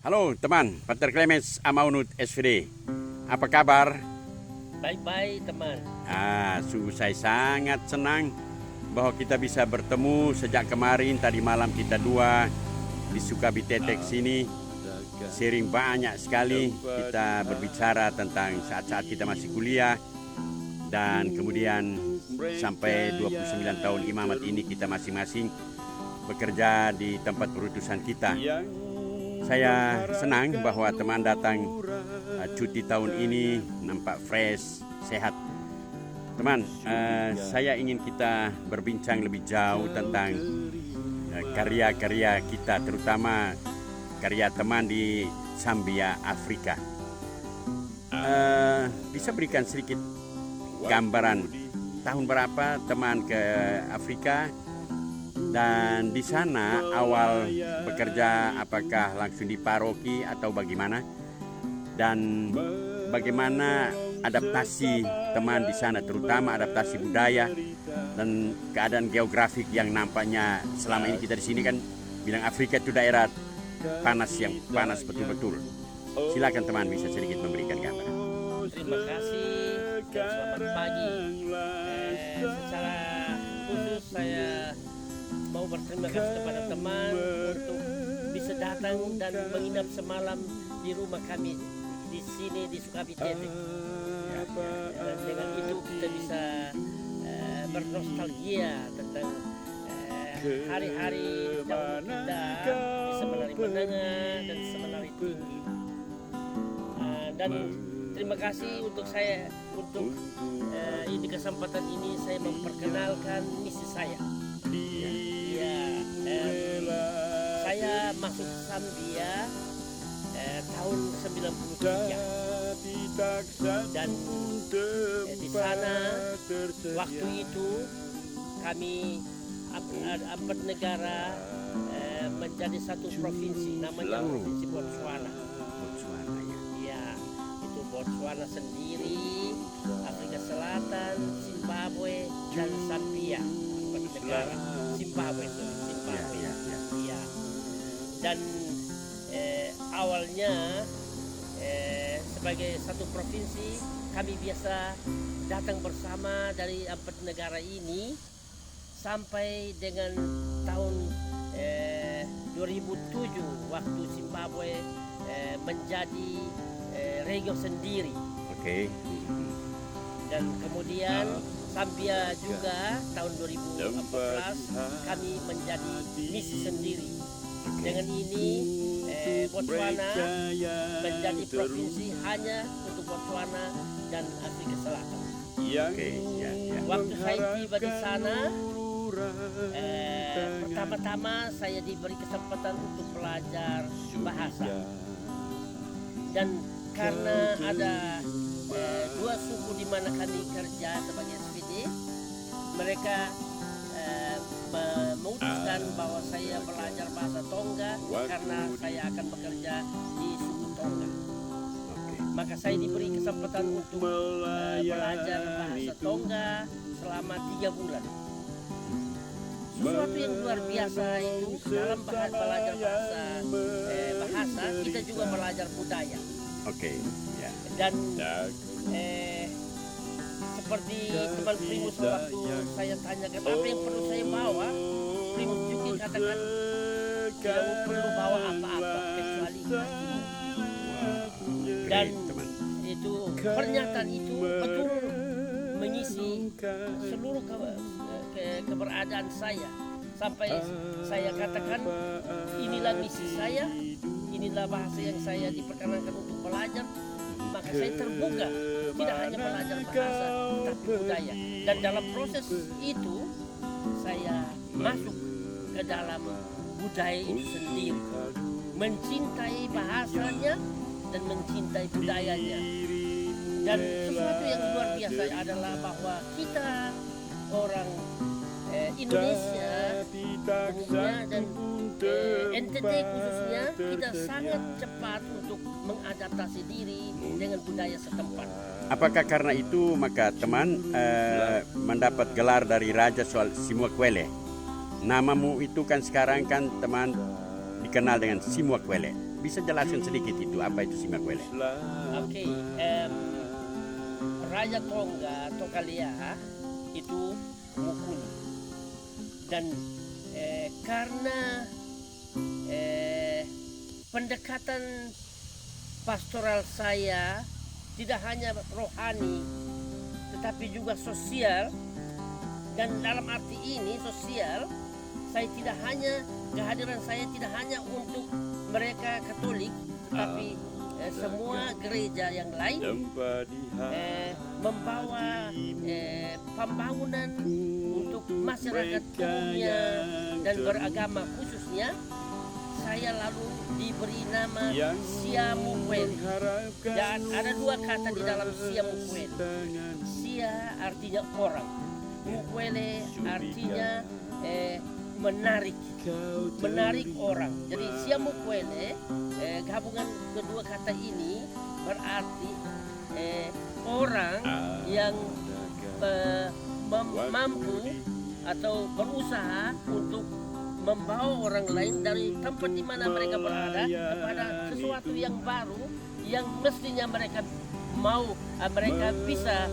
Halo teman, Pater Clemens Amaunut SVD. Apa kabar? Baik-baik teman. Sungguh saya sangat senang bahwa kita bisa bertemu sejak kemarin. Tadi malam kita dua di Sukabitetek sini. Sharing banyak sekali. Kita berbicara tentang saat-saat kita masih kuliah. Dan kemudian sampai 29 tahun imamat ini kita masing-masing bekerja di tempat perutusan kita. Saya senang bahwa teman datang cuti tahun ini nampak fresh, sehat. Teman, saya ingin kita berbincang lebih jauh tentang karya-karya kita, terutama karya teman di Zambia, Afrika. Bisa berikan sedikit gambaran tahun berapa teman ke Afrika? Dan di sana awal bekerja apakah langsung di paroki atau bagaimana? Dan bagaimana adaptasi teman di sana, terutama adaptasi budaya dan keadaan geografik yang nampaknya selama ini kita di sini kan bilang Afrika itu daerah panas yang panas betul-betul. Silakan teman bisa sedikit memberikan gambaran. Terima kasih dan selamat pagi. Secara khusus saya mau berterima kasih kepada teman untuk bisa datang dan menginap semalam di rumah kami di sini di Sukabitetek. Dan dengan itu kita bisa bernostalgia tentang hari-hari dahulu kita di Semenari Menengah dan Semenari Tinggi. Dan terima kasih untuk di kesempatan ini saya memperkenalkan misi saya. Saya masuk Zambia tahun 93 dan di sana waktu itu kami empat negara menjadi satu provinsi, namanya provinsi Botswana. Ya, itu Botswana sendiri, Afrika Selatan, Zimbabwe dan Zambia. Empat negara. Zimbabwe. Ya. Dan awalnya sebagai satu provinsi kami biasa datang bersama dari empat negara ini sampai dengan tahun 2007 waktu Zimbabwe menjadi region sendiri. Oke. Dan kemudian Zambia juga tahun 2014 kami menjadi misi sendiri. Dengan ini Botswana menjadi provinsi hanya untuk Botswana dan Afrika Selatan. Waktu saya tiba di sana, pertama-tama saya diberi kesempatan untuk belajar bahasa. Dan karena ada dua suku di mana kami kerja sebagai SVD, mereka memutuskan bahwa saya belajar bahasa Tonga karena saya akan bekerja di suku Tonga. Maka saya diberi kesempatan untuk belajar bahasa Tonga selama 3 bulan. Sesuatu yang luar biasa itu dalam belajar bahasa kita juga belajar budaya. Dan seperti teman Primus waktu saya tanyakan apa yang perlu saya bawa, Primus juga katakan tidak perlu bawa apa-apa kecuali hati. Dan itu pernyataan itu betul mengisi seluruh keberadaan saya sampai saya katakan inilah misi saya, inilah bahasa yang saya diperkenankan untuk belajar. Maka saya terbuka tidak hanya belajar bahasa tapi budaya, dan dalam proses itu saya masuk ke dalam budaya itu sendiri, mencintai bahasanya dan mencintai budayanya. Dan sesuatu yang luar biasa adalah bahwa kita orang Indonesia umumnya dan NTT khususnya kita sangat cepat untuk mengadaptasi diri dengan budaya setempat. Apakah karena itu maka teman mendapat gelar dari Raja Simuakwele? Namamu itu kan sekarang kan teman dikenal dengan Simuakwele. bisa jelaskan sedikit itu apa itu Simakwele? Oke, Raja Tongga Tokalia itu Mukuni, dan karena pendekatan pastoral saya tidak hanya rohani tetapi juga sosial, dan dalam arti ini sosial, saya tidak hanya kehadiran saya tidak hanya untuk mereka Katolik tetapi semua gereja yang lain, membawa pembangunan untuk masyarakat umumnya dan beragama khususnya. Saya lalu diberi nama Siamukwele, dan ada dua kata di dalam Siamukwele. Sia artinya orang, Mukwele artinya menarik orang. Jadi Siamukwele, gabungan kedua kata ini berarti orang yang mampu atau berusaha untuk membawa orang lain dari tempat di mana mereka berada kepada sesuatu yang baru yang mestinya mereka mau, mereka bisa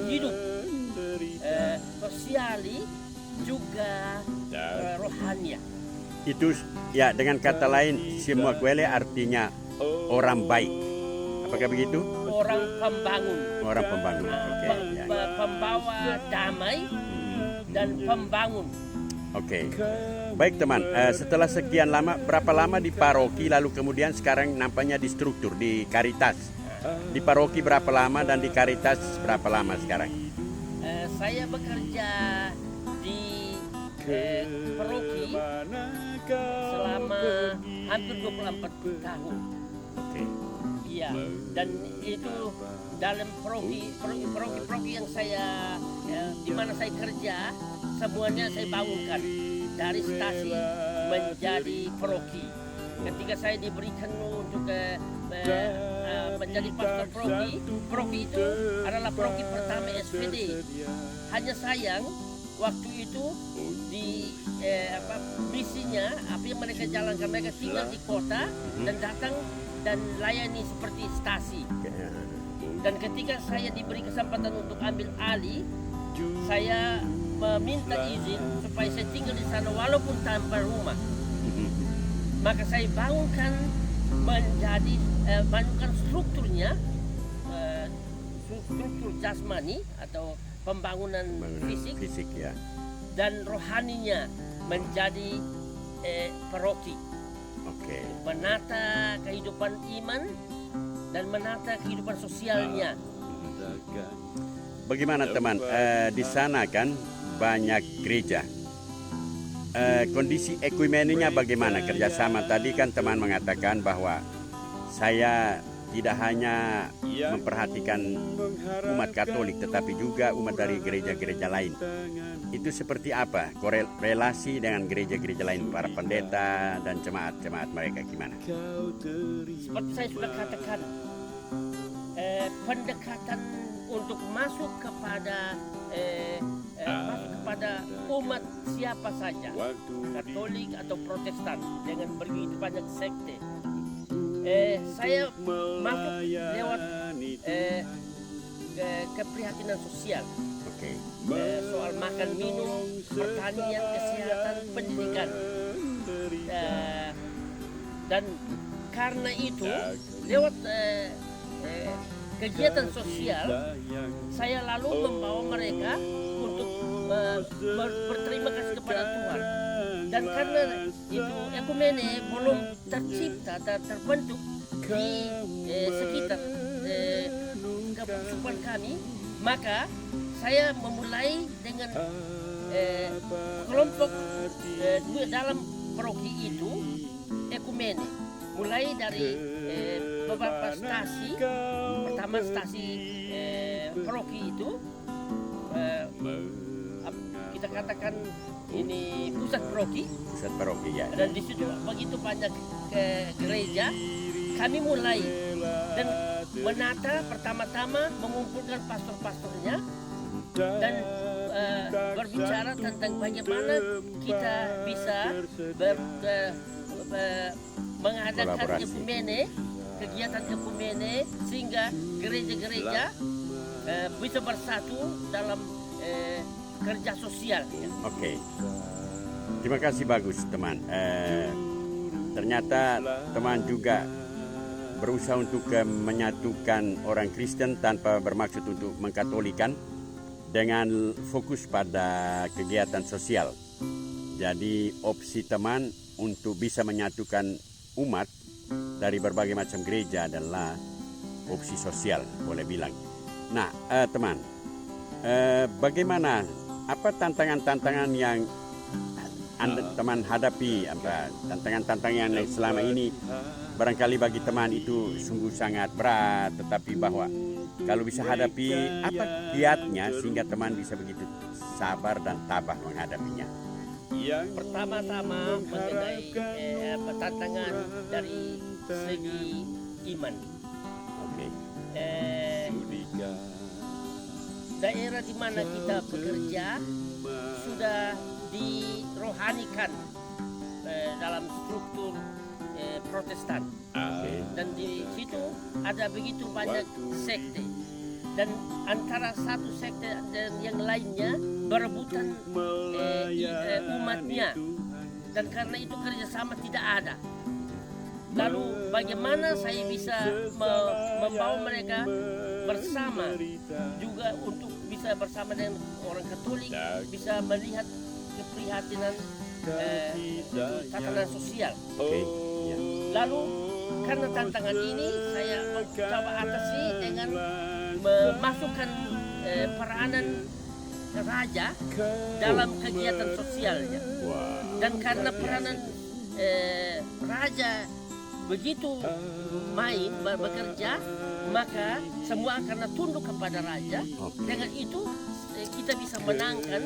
hidup sosiali juga rohania. Itu ya, dengan kata lain Simakwele artinya orang baik. Apakah begitu? Orang pembangun. Orang pembangun. Oke. Ya. Pembawa damai dan pembangun. Oke. Baik teman, setelah sekian lama, berapa lama di paroki lalu kemudian sekarang nampaknya di struktur di Caritas. Di paroki berapa lama dan di Caritas berapa lama sekarang? Saya bekerja di paroki selama hampir 24 tahun. Oke. Iya, dan itu dalam paroki yang saya di mana saya kerja, semuanya saya bangunkan dari stasi menjadi paroki. Ketika saya diberikan untuk menjadi pastor paroki itu adalah paroki pertama SPD. Hanya sayang waktu itu di misinya apa yang mereka jalankan, mereka tinggal di kota dan datang dan layani seperti stasi. Dan ketika saya diberi kesempatan untuk ambil alih, saya meminta izin supaya saya tinggal di sana walaupun tanpa rumah. Maka saya bangunkan strukturnya, struktur jasmani atau pembangunan fisik ya, dan rohaninya menjadi paroki. Oke. Menata kehidupan iman dan menata kehidupan sosialnya. Bagaimana teman? Di sana kan banyak gereja. Kondisi ekumenenya bagaimana kerjasama? Tadi kan teman mengatakan bahwa saya tidak hanya memperhatikan umat Katolik tetapi juga umat dari gereja-gereja lain. Itu seperti apa relasi dengan gereja-gereja lain, para pendeta dan jemaat-jemaat mereka gimana? Seperti saya sudah katakan, pendekatan untuk masuk kepada umat siapa saja, Katolik atau Protestan, dengan begitu banyak sekte. Saya masuk lewat keprihatinan sosial. Okay. Soal makan minum, pertanian, kesehatan, pendidikan, dan karena itu lewat kegiatan sosial saya lalu membawa mereka untuk berterima kasih kepada Tuhan. Dan karena itu ekumene belum tercipta dan terbentuk di sekitar kehidupan kami, maka saya memulai dengan kelompok dalam paroki itu ekumene, mulai dari beberapa stasi. Pertama stasi paroki itu kita katakan ini pusat paroki ya. Dan di situ begitu banyak gereja. Kami mulai dan menata pertama-tama mengumpulkan pastor-pastornya dan berbicara tentang bagaimana kita bisa mengadakan Kolaborasi. ekumene, kegiatan ekumene sehingga gereja-gereja bisa bersatu dalam kerja sosial. Ya. Oke. Terima kasih, bagus teman. Ternyata teman juga berusaha untuk menyatukan orang Kristen tanpa bermaksud untuk mengkatolikan dengan fokus pada kegiatan sosial. Jadi opsi teman untuk bisa menyatukan umat dari berbagai macam gereja adalah opsi sosial, boleh bilang. Nah, teman, bagaimana, apa tantangan-tantangan yang teman hadapi, apa tantangan-tantangan yang selama ini barangkali bagi teman itu sungguh sangat berat, tetapi bahwa kalau bisa hadapi, apa kiatnya sehingga teman bisa begitu sabar dan tabah menghadapinya? Pertama-tama mengenai tantangan dari segi iman. Oke. Daerah di mana kita bekerja sudah dirohanikan dalam struktur Protestan. Dan di situ ada begitu banyak sekte, dan antara satu sekte dan yang lainnya berebutan umatnya, dan karena itu kerjasama tidak ada. Lalu bagaimana saya bisa membawa mereka bersama juga untuk bisa bersama dengan orang Katolik, bisa melihat keprihatinan tatanan sosial. Oke. Ya. Lalu karena tantangan ini saya mencoba atasi dengan memasukkan peranan raja dalam kegiatan sosialnya. Dan karena peranan raja begitu main bekerja, maka semua karena tunduk kepada raja. Dengan itu kita bisa menangkan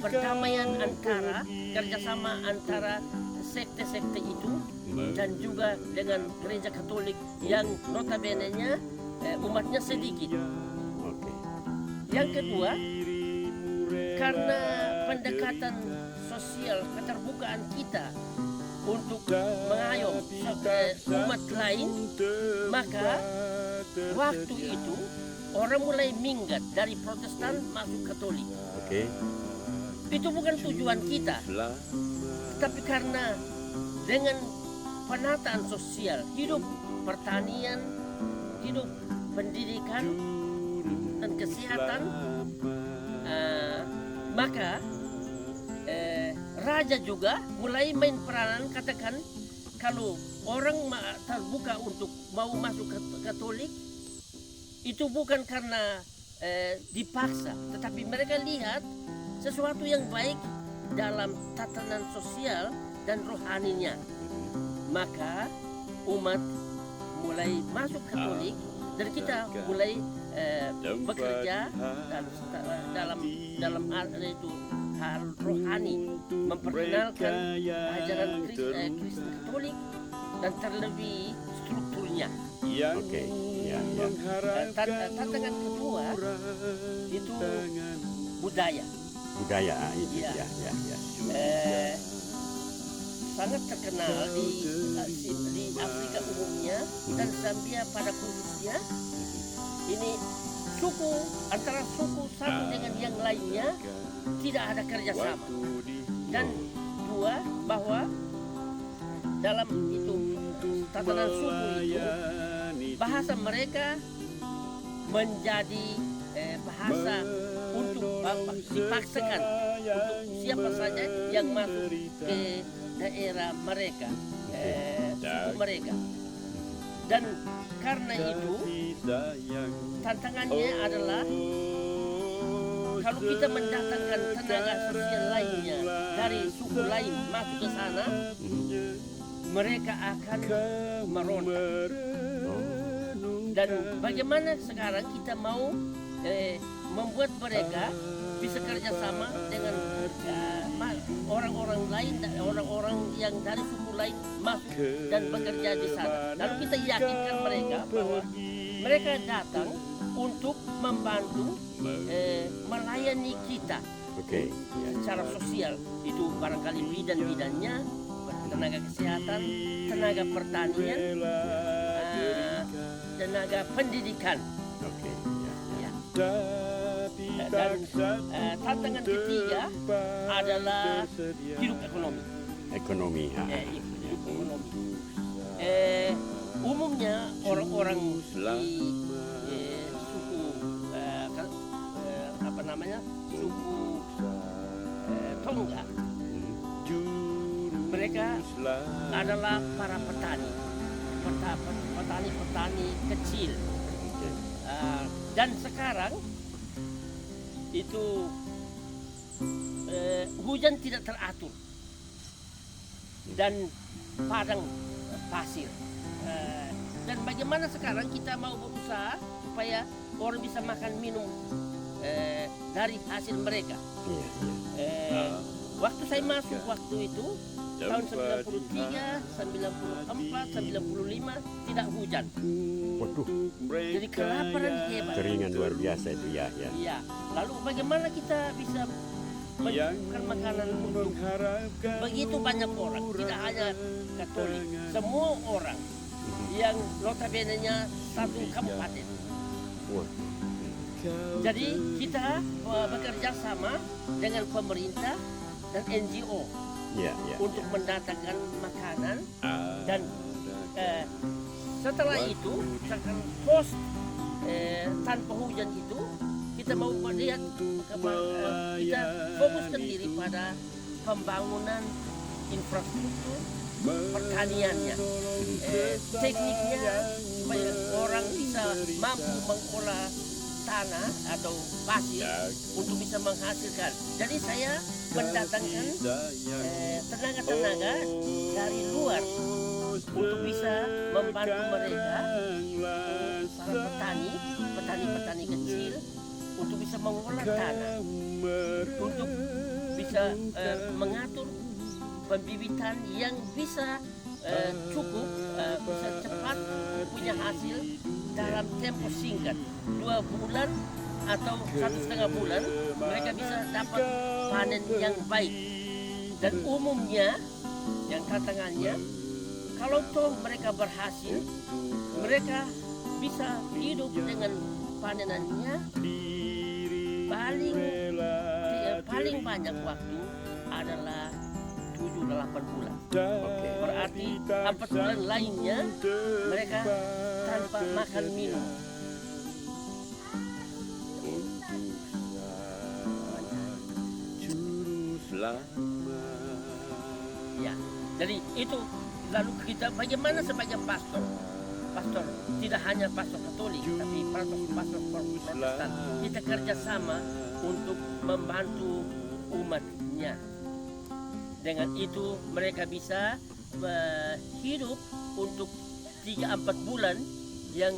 perdamaian antara, kerjasama antara sekte-sekte itu dan juga dengan gereja Katolik yang notabene-nya umatnya sedikit. Yang kedua, karena pendekatan sosial, keterbukaan kita untuk mengayom umat lain, maka waktu itu orang mulai minggat dari Protestan masuk Katolik. Itu bukan tujuan kita, tapi karena dengan penataan sosial, hidup pertanian, hidup pendidikan dan kesehatan, maka raja juga mulai main peranan. Katakan kalau orang terbuka untuk mau masuk ke Katolik, itu bukan karena dipaksa, tetapi mereka lihat sesuatu yang baik dalam tatanan sosial dan rohaninya. Maka umat mulai masuk Katolik dan kita mulai bekerja dalam itu hal rohani, memperkenalkan ajaran Kristen Katolik dan terlebih strukturnya. Oke. Ya. Tantangan kedua itu budaya. Budaya itu Ya. ya. Sangat terkenal di Afrika umumnya dan Zambia pada khususnya. Ini suku, antara suku satu dengan yang lainnya tidak ada kerjasama. Dan dua, bahwa dalam itu tatanan suku itu bahasa mereka menjadi bahasa untuk dipaksakan untuk siapa saja yang masuk ke daerah mereka, suku mereka. Dan karena itu tantangannya adalah kalau kita mendatangkan tenaga sosial lainnya dari suku lain masuk ke sana, mereka akan merontak. Dan bagaimana sekarang kita mau membuat mereka bisa kerjasama dengan orang-orang lain, orang-orang yang dari suku lain masuk dan bekerja di sana. Lalu kita yakinkan mereka bahwa mereka datang untuk membantu melayani kita Oke. secara sosial. Itu barangkali bidang-bidangnya tenaga kesehatan, tenaga pertanian, tenaga pendidikan. Oke. Ya. Dan tantangan ketiga adalah hidup ekonomi. Ekonomi. Hidup ekonomi. Umumnya orang-orang di suku apa namanya, suku Tongga, mereka adalah para petani, petani kecil. Dan sekarang itu hujan tidak teratur dan padang pasir. Dan bagaimana sekarang kita mau berusaha supaya orang bisa makan minum dari hasil mereka. Waktu saya masuk waktu itu tahun 93, 94, 95 tidak hujan. Waduh, Jadi kelaparan hebat. keringan luar biasa itu ya. Iya. Lalu bagaimana kita bisa menyuguhkan makanan untuk begitu banyak orang, tidak hanya Katolik, semua orang yang notabene-nya satu kabupaten. Wah. Jadi kita bekerja sama dengan pemerintah dan NGO Ya. untuk mendatangkan makanan dan setelah itu misalkan post tanpa hujan itu kita mau melihat kita fokuskan diri pada pembangunan infrastruktur pertaniannya, tekniknya supaya orang bisa mampu mengolah tanah atau pasir untuk bisa menghasilkan. Jadi saya mendatangkan tenaga-tenaga dari luar untuk bisa membantu mereka, para petani kecil, untuk bisa mengolah tanah, untuk bisa mengatur pembibitan yang bisa cukup, bisa cepat punya hasil dalam tempo singkat, 2 bulan atau 1,5 bulan mereka bisa dapat panen yang baik. Dan umumnya yang tantangannya, kalau toh mereka berhasil, mereka bisa hidup dengan panenannya paling banyak waktu adalah 7-8 bulan. Berarti 4 bulan lainnya mereka tanpa makan minum. Ya, jadi itu. Lalu kita bagaimana sebagai pastor tidak hanya pastor Katolik tapi pastor Protestan, kita kerjasama untuk membantu umatnya. Dengan itu mereka bisa hidup untuk 3-4 bulan yang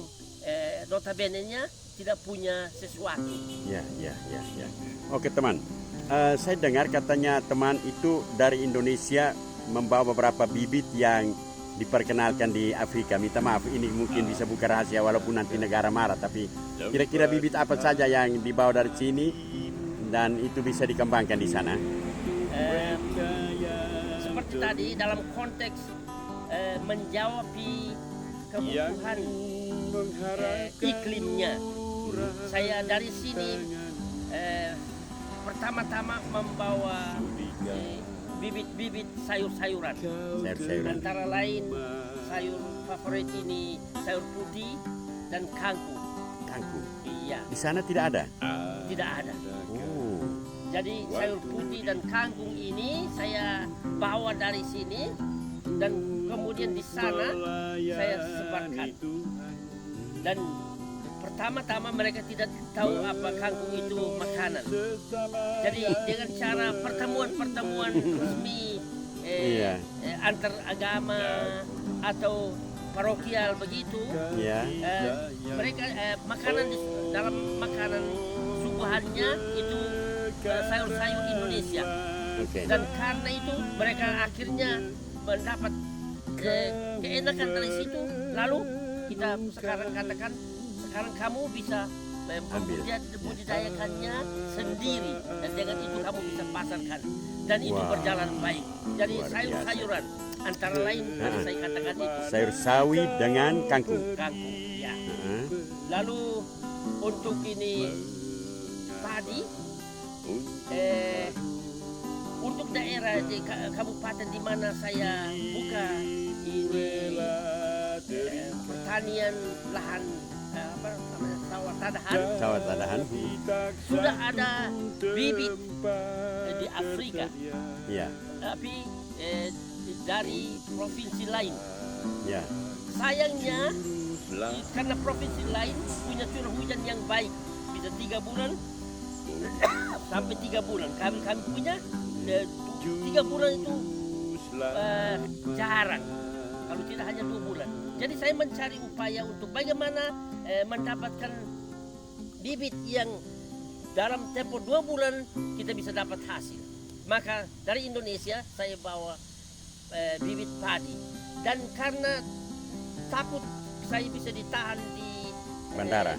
notabene-nya tidak punya sesuatu. Ya. Oke teman, saya dengar katanya teman itu dari Indonesia membawa beberapa bibit yang diperkenalkan di Afrika. Minta maaf, ini mungkin bisa buka rahasia walaupun nanti negara marah, tapi kira-kira bibit apa saja yang dibawa dari sini dan itu bisa dikembangkan di sana? Seperti tadi dalam konteks menjawab kebutuhan iklimnya, saya dari sini pertama-tama membawa bibit-bibit sayur-sayuran. Antara lain sayur favorit ini sayur putih dan kangkung. Iya. Di sana tidak ada? Tidak ada. Oh. Jadi sayur putih dan kangkung ini saya bawa dari sini dan kemudian di sana saya sebarkan. Dan pertama-tama mereka tidak tahu apa kangkung itu makanan. Jadi dengan cara pertemuan resmi antar agama atau parokial begitu, mereka makanan dalam makanan suguhannya itu sayur-sayur Indonesia. Dan karena itu mereka akhirnya mendapat keenakan dari situ. Lalu kita sekarang katakan, sekarang kamu bisa membudidayakannya sendiri, dan dengan itu kamu bisa pasarkan, dan itu Wah. berjalan baik. Jadi Luar sayur-sayuran antara lain tadi saya katakan itu Sayur sawi dengan kangkung. kangkung ya. Heeh. Lalu untuk ini padi, untuk daerah di kabupaten di mana saya buka ini pertanian lahan apa namanya sawah tadahan, Sawah tadahan. sudah ada bibit di Afrika, Iya, tapi dari provinsi lain. ya. Sayangnya karena provinsi lain punya curah hujan yang baik, bisa 3 bulan sampai 3 bulan. Kami punya 3 bulan itu jarang, kalau tidak hanya 2 bulan. Jadi saya mencari upaya untuk bagaimana mendapatkan bibit yang dalam tempo 2 bulan kita bisa dapat hasil. Maka dari Indonesia saya bawa bibit padi, dan karena takut saya bisa ditahan di Bandara.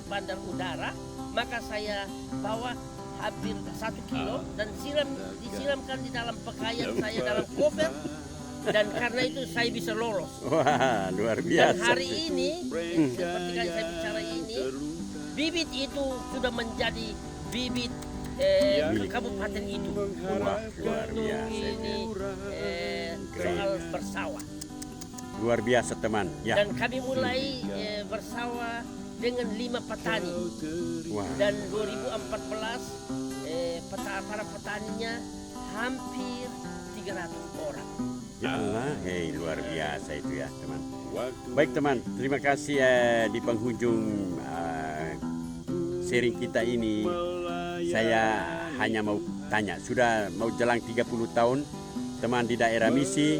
bandar udara, maka saya bawa hampir 1 kilo dan disiramkan di dalam pakaian saya dalam koper, dan karena itu saya bisa lolos. Wah, luar Dan biasa. hari ini seperti yang saya bicara ini, bibit itu sudah menjadi bibit kabupaten itu. Wah, luar Untuk biasa. ini soal bersawah. Luar biasa teman. Ya. Dan kami mulai bersawah dengan 5 petani. Wah. Dan 2014 para petaninya hampir 300 orang. Ya Allah, hei luar biasa itu ya teman. Baik teman, terima kasih di penghujung sharing kita ini. Saya hanya mau tanya, sudah mau jelang 30 tahun teman di daerah misi,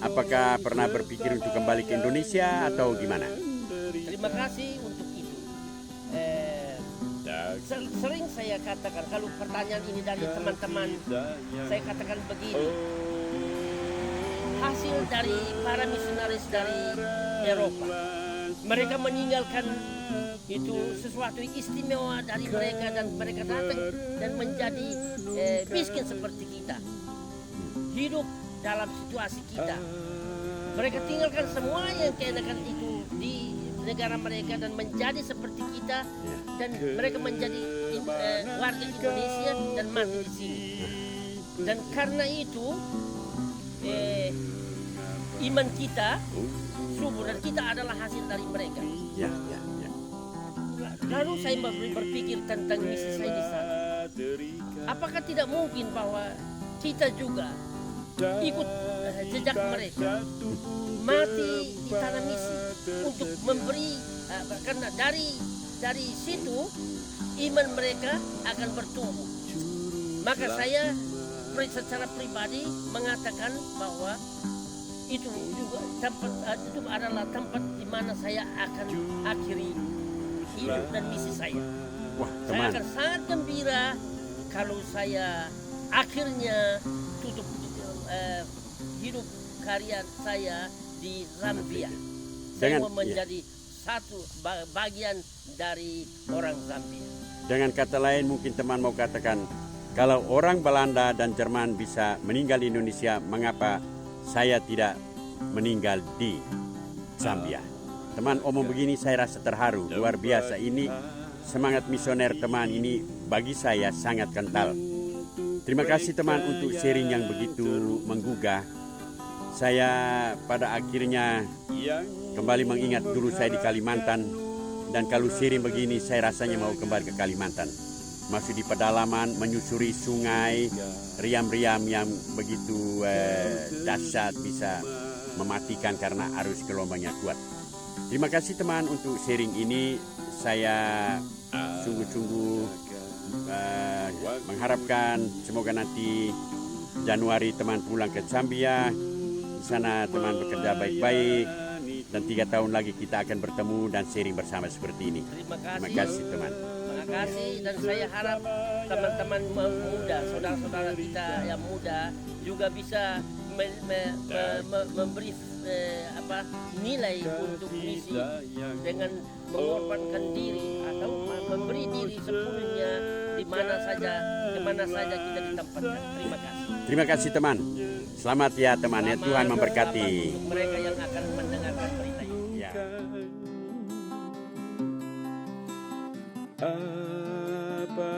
apakah pernah berpikir untuk kembali ke Indonesia atau gimana? Terima kasih untuk itu. Sering saya katakan, kalau pertanyaan ini dari teman-teman, saya katakan begini. Hasil dari para misionaris dari Eropa, mereka meninggalkan itu sesuatu istimewa dari mereka, dan mereka datang dan menjadi miskin seperti kita, hidup dalam situasi kita. Mereka tinggalkan semua yang keenakan itu di negara mereka dan menjadi seperti kita, dan mereka menjadi warga Indonesia dan mati di sini. Dan karena itu iman kita subur, dan kita adalah hasil dari mereka. Ya, ya, ya. Lalu saya berpikir tentang misi saya di sana. Apakah tidak mungkin bahwa kita juga ikut jejak mereka, mati di tanah misi untuk memberi, karena dari situ iman mereka akan bertumbuh. Maka saya secara pribadi mengatakan bahwa itu juga itu adalah tempat di mana saya akan akhiri hidup dan misi saya. Wah, Saya teman. akan sangat gembira kalau saya akhirnya tutup hidup karya saya di Zambia. Saya mau menjadi satu bagian dari orang Zambia. Dengan kata lain mungkin teman mau katakan, kalau orang Belanda dan Jerman bisa meninggal di Indonesia, mengapa saya tidak meninggal di Zambia? Teman omong begini saya rasa terharu, luar biasa. Ini semangat misioner teman ini bagi saya sangat kental. Terima kasih teman untuk sharing yang begitu menggugah. Saya pada akhirnya kembali mengingat dulu saya di Kalimantan, dan kalau sharing begini saya rasanya mau kembali ke Kalimantan. Masuk di pedalaman, menyusuri sungai, riam-riam yang begitu dahsyat, bisa mematikan karena arus gelombangnya kuat. Terima kasih teman untuk sharing ini. Saya sungguh-sungguh mengharapkan semoga nanti Januari teman pulang ke Zambia. Di sana teman bekerja baik-baik, dan 3 tahun lagi kita akan bertemu dan sharing bersama seperti ini. Terima kasih teman. Terima kasih, dan saya harap teman-teman muda, saudara-saudara kita yang muda juga bisa memberi nilai untuk misi dengan mengorbankan diri atau memberi diri sepenuhnya di mana saja, kemana saja kita ditempatkan. Terima kasih. Terima kasih teman. Selamat ya teman ya, Tuhan memberkati. Untuk mereka yang akan mendengarkan berita ini. Ya. Apa